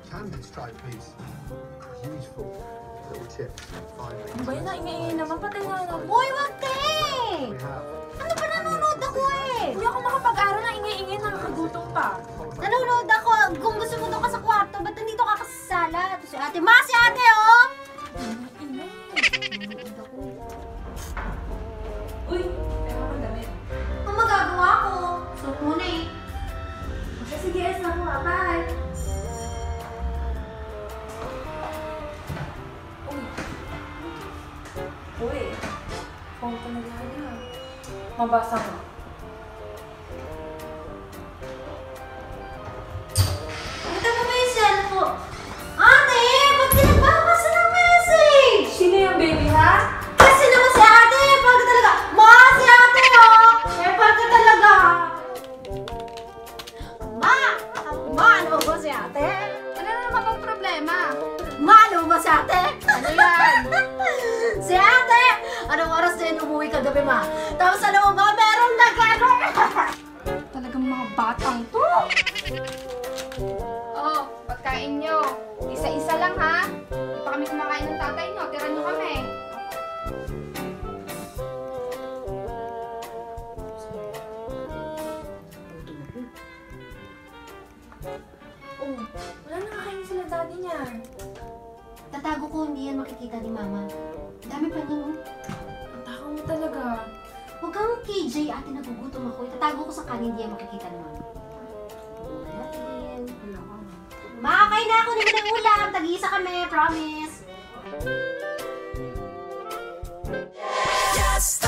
Candy stripe, please. Beautiful little chips. Ano ba yun? Ingay-ingay naman. Patay na lang. Uy, wag te! We have. Ano ba nanonood ako eh? Hindi ako makapag-aral na ingay-ingay. Nakakagutom pa. Nanonood ako. Kung gusto mo doon ka sa kwarto, ba't nandito ka sa sala? Ito si ate. Ma, si ate, oh! Ingay. Nanonood ako. Uy, pero ako damit. Ang magagawa ko. Suot mo na eh. Sige, yes na po. Bye. Uy, kung talaga na. Mabasa mo. Ito mo ba yung cellphone? Ate, ba't di nagbabasa ng message? Sino yung baby, ha? Kasi naman si ate, pag ka talaga. Ma, si ate, oh! Pag ka talaga. Ma, ano ba si ate? Ano na naman ang problema? Ma, ano ba si ate? Ano yan? Si ate! Anong oras din umuwi ka gabi, ma? Tapos ano ba, meron na gano'n? Talagang mga batang to. Oh, pagkain nyo. Isa-isa lang ha. Hindi pa kami kumakain ng tatay nyo. Tira nyo kami. Oh, wala na kakain sila daddy niya. Tatago ko, hindi yan makikita ni mama. Dami pa niyan, oh. Ang takaw mo talaga. Huwag kang KJ, ate, nagugutom ako. Itatago ko sa kanin, hindi yan makikita ni mama. Tutunan natin. Wala ka na. Makakain na ako naman ng ulam. Tag-iisa kami, promise. Just